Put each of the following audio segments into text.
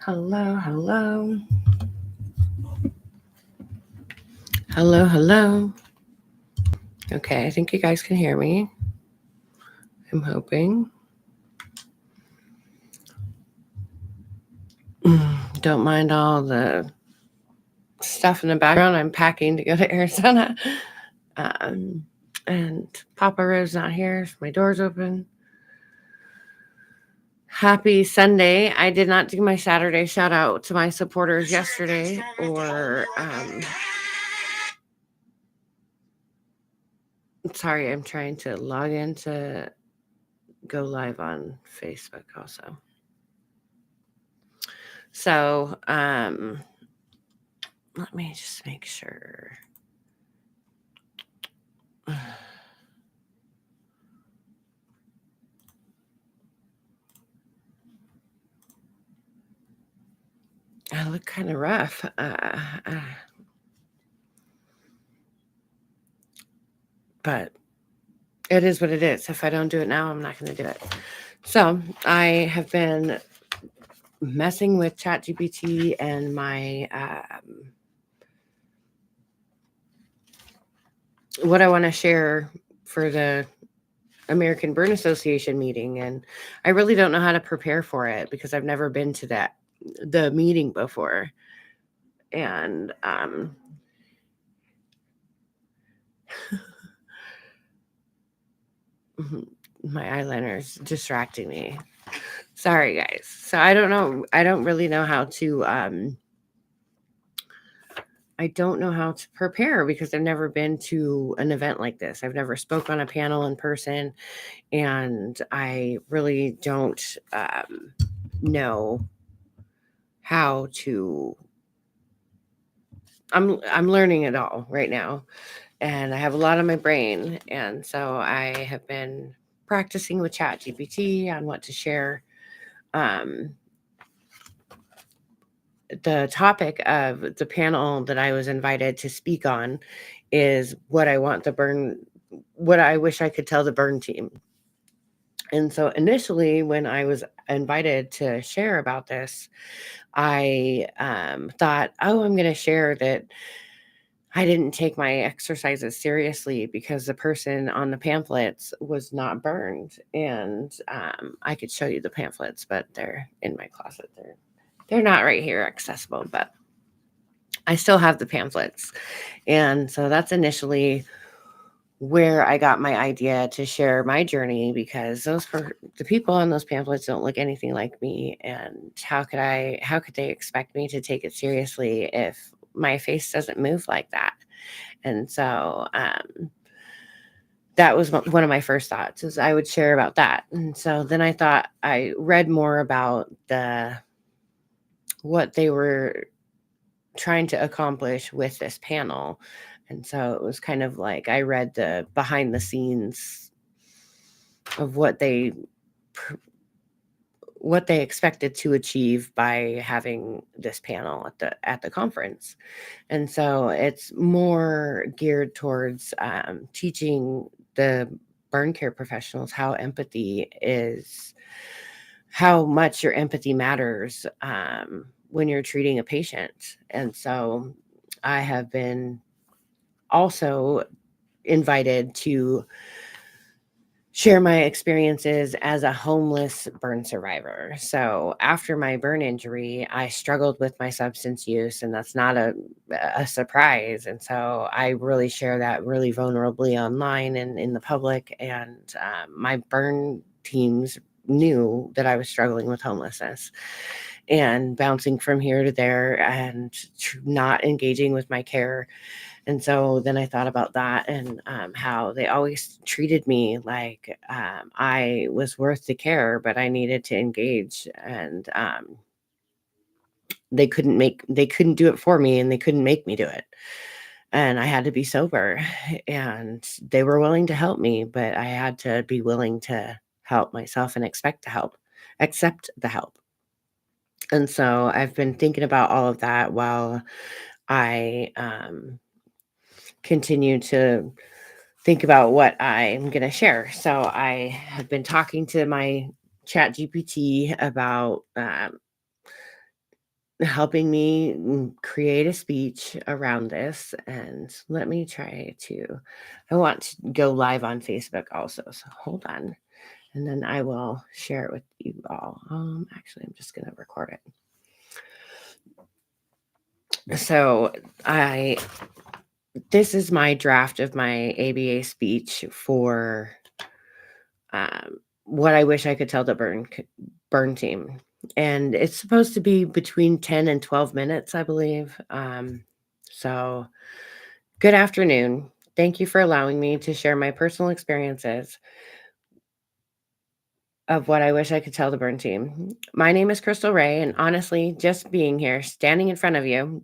Hello, hello. Hello, hello. Okay, I think you guys can hear me. I'm hoping. Don't mind all the stuff in the background. I'm packing to go to Arizona. Um, and Papa Rose not here. So my door's open. Happy Sunday. I did not do my Saturday shout out to my supporters yesterday or sorry, I'm trying to log in to go live on Facebook also. So, let me just make sure. I look kind of rough. But it is what it is. If I don't do it now, I'm not going to do it. So I have been messing with ChatGPT and my what I want to share for the American Burn Association meeting, and I really don't know how to prepare for it because I've never been to the meeting before, and my eyeliner is distracting me. Sorry, guys. So I don't know. I don't really know how to. I don't know how to prepare because I've never been to an event like this. I've never spoke on a panel in person, and I really don't know how to. I'm learning it all right now, and I have a lot on my brain, and so I have been practicing with ChatGPT on what to share. The topic of the panel that I was invited to speak on is what I wish I could tell the burn team. And so initially, when I was invited to share about this, I thought, oh, I'm going to share that I didn't take my exercises seriously because the person on the pamphlets was not burned. And I could show you the pamphlets, but they're in my closet. They're not right here accessible, but I still have the pamphlets. And so that's initially where I got my idea to share my journey because the people on those pamphlets don't look anything like me. And how could they expect me to take it seriously if my face doesn't move like that? And so that was one of my first thoughts is I would share about that. And so then I thought I read more about what they were trying to accomplish with this panel. And so it was kind of like I read the behind the scenes of what they expected to achieve by having this panel at the conference. And so it's more geared towards teaching the burn care professionals how much your empathy matters when you're treating a patient. And so I have been also invited to share my experiences as a homeless burn survivor. So after my burn injury, I struggled with my substance use, and that's not a surprise. And so I really share that really vulnerably online and in the public. And my burn teams knew that I was struggling with homelessness and bouncing from here to there and not engaging with my care. And so then I thought about that and how they always treated me like I was worth the care, but I needed to engage. And they couldn't do it for me, and they couldn't make me do it. And I had to be sober, and they were willing to help me, but I had to be willing to help myself and accept the help. And so I've been thinking about all of that while I continue to think about what I'm going to share. So I have been talking to my chat GPT about helping me create a speech around this. And let me try to, I want to go live on Facebook also. So hold on. And then I will share it with you all. Actually, I'm just going to record it. So this is my draft of my ABA speech for what I wish I could tell the burn team. And it's supposed to be between 10 and 12 minutes, I believe. So good afternoon. Thank you for allowing me to share my personal experiences of what I wish I could tell the burn team. My name is Crystal Ray, and honestly, just being here, standing in front of you,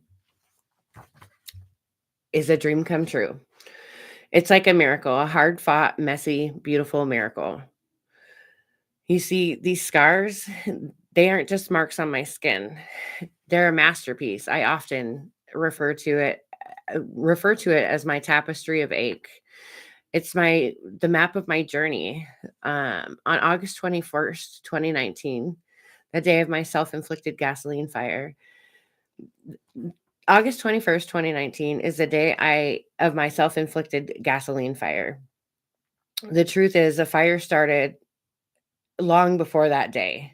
is a dream come true. It's like a miracle, a hard fought, messy, beautiful miracle. You see, these scars, they aren't just marks on my skin. They're a masterpiece. I often refer to it as my tapestry of ache. It's the map of my journey. On August 21st, 2019, the day of my self-inflicted gasoline fire. August 21st, 2019 is the day of my self-inflicted gasoline fire. The truth is, the fire started long before that day.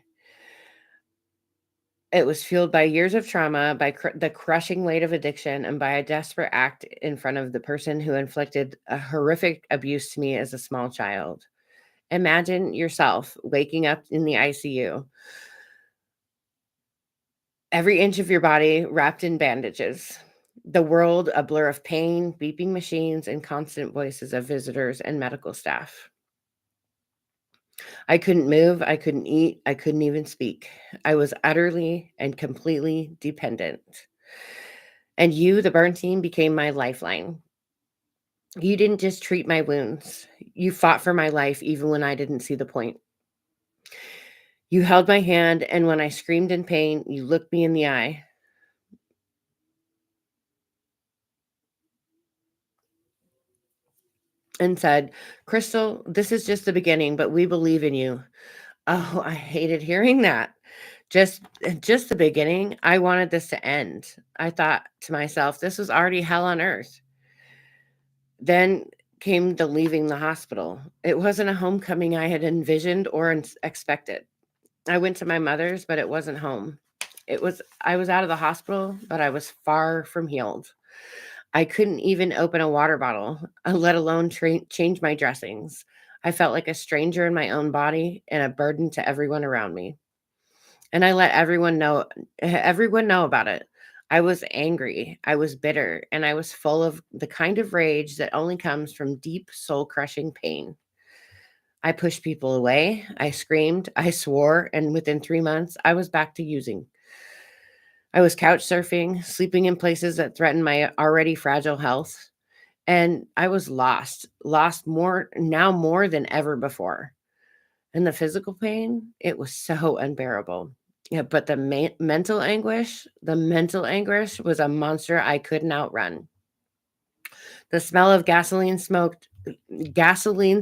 It was fueled by years of trauma, by the crushing weight of addiction, and by a desperate act in front of the person who inflicted a horrific abuse to me as a small child. Imagine yourself waking up in the ICU, every inch of your body wrapped in bandages, the world a blur of pain, beeping machines, and constant voices of visitors and medical staff. I couldn't move, I couldn't eat, I couldn't even speak. I was utterly and completely dependent. And you, the burn team, became my lifeline. You didn't just treat my wounds. You fought for my life even when I didn't see the point. You held my hand, and when I screamed in pain, you looked me in the eye. And said, Crystal, this is just the beginning, but we believe in you. Oh, I hated hearing that. Just just the beginning. I wanted this to end. I thought to myself, this was already hell on earth. Then came the leaving the hospital. It wasn't a homecoming I had envisioned or expected. I went to my mother's, but it wasn't home. I was out of the hospital, but I was far from healed. I couldn't even open a water bottle, let alone change my dressings. I felt like a stranger in my own body and a burden to everyone around me. And I let everyone know about it. I was angry, I was bitter, and I was full of the kind of rage that only comes from deep soul-crushing pain. I pushed people away, I screamed, I swore, and within 3 months, I was back to using. I was couch surfing, sleeping in places that threatened my already fragile health, and I was lost more than ever before. And the physical pain, it was so unbearable. Yeah, but the mental anguish was a monster I couldn't outrun. The smell of gasoline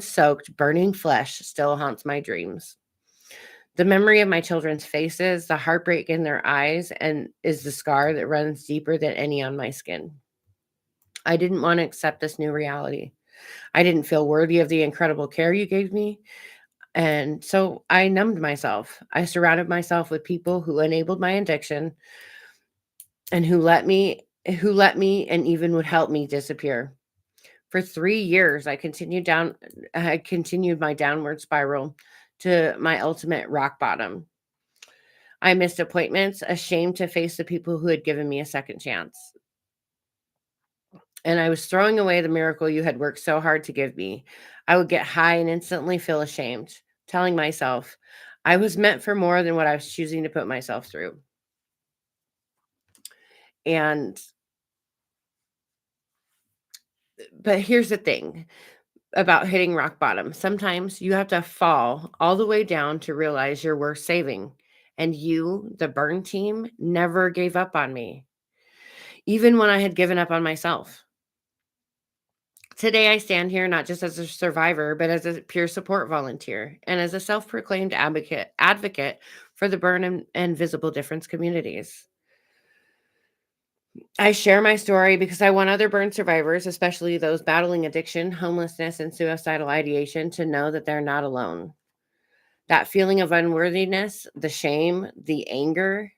soaked burning flesh still haunts my dreams. The memory of my children's faces, the heartbreak in their eyes, and is the scar that runs deeper than any on my skin. I didn't want to accept this new reality. I didn't feel worthy of the incredible care you gave me. And so I numbed myself. I surrounded myself with people who enabled my addiction and who let me and even would help me disappear. For 3 years I continued my downward spiral to my ultimate rock bottom. I missed appointments, ashamed to face the people who had given me a second chance. And I was throwing away the miracle you had worked so hard to give me. I would get high and instantly feel ashamed, telling myself I was meant for more than what I was choosing to put myself through. And but here's the thing about hitting rock bottom. Sometimes you have to fall all the way down to realize you're worth saving. And you, the burn team, never gave up on me, even when I had given up on myself. Today, I stand here not just as a survivor, but as a peer support volunteer and as a self proclaimed advocate for the burn and visible difference communities. I share my story because I want other burn survivors, especially those battling addiction, homelessness, and suicidal ideation, to know that they're not alone. That feeling of unworthiness, the shame, the anger,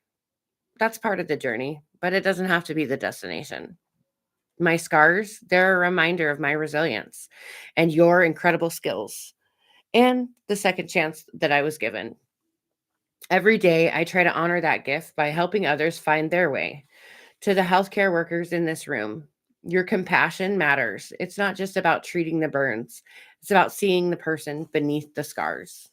that's part of the journey, but it doesn't have to be the destination. My scars, they're a reminder of my resilience and your incredible skills and the second chance that I was given. Every day, I try to honor that gift by helping others find their way. To the healthcare workers in this room, your compassion matters. It's not just about treating the burns, it's about seeing the person beneath the scars.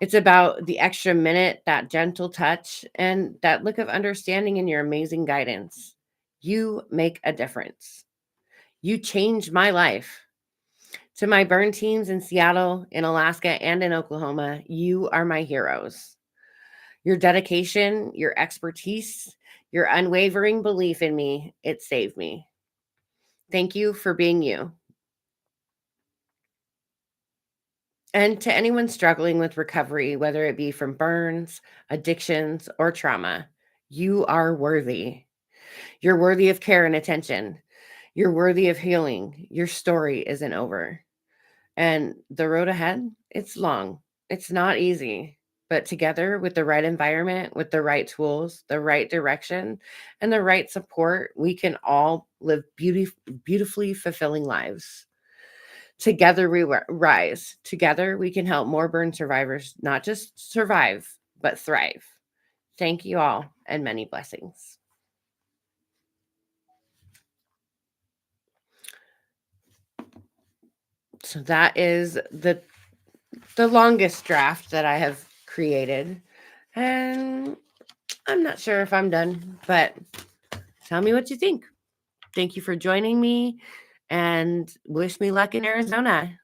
It's about the extra minute, that gentle touch, and that look of understanding in your amazing guidance. You make a difference. You changed my life. To my burn teams in Seattle, in Alaska, and in Oklahoma, you are my heroes. Your dedication, your expertise, your unwavering belief in me, it saved me. Thank you for being you. And to anyone struggling with recovery, whether it be from burns, addictions, or trauma, you are worthy. You're worthy of care and attention. You're worthy of healing. Your story isn't over. And the road ahead, it's long. It's not easy. But together with the right environment, with the right tools, the right direction, and the right support, we can all live beautifully fulfilling lives. Together we rise. Together we can help more burn survivors not just survive, but thrive. Thank you all and many blessings. So that is the longest draft that I have created. And I'm not sure if I'm done, but tell me what you think. Thank you for joining me and wish me luck in Arizona.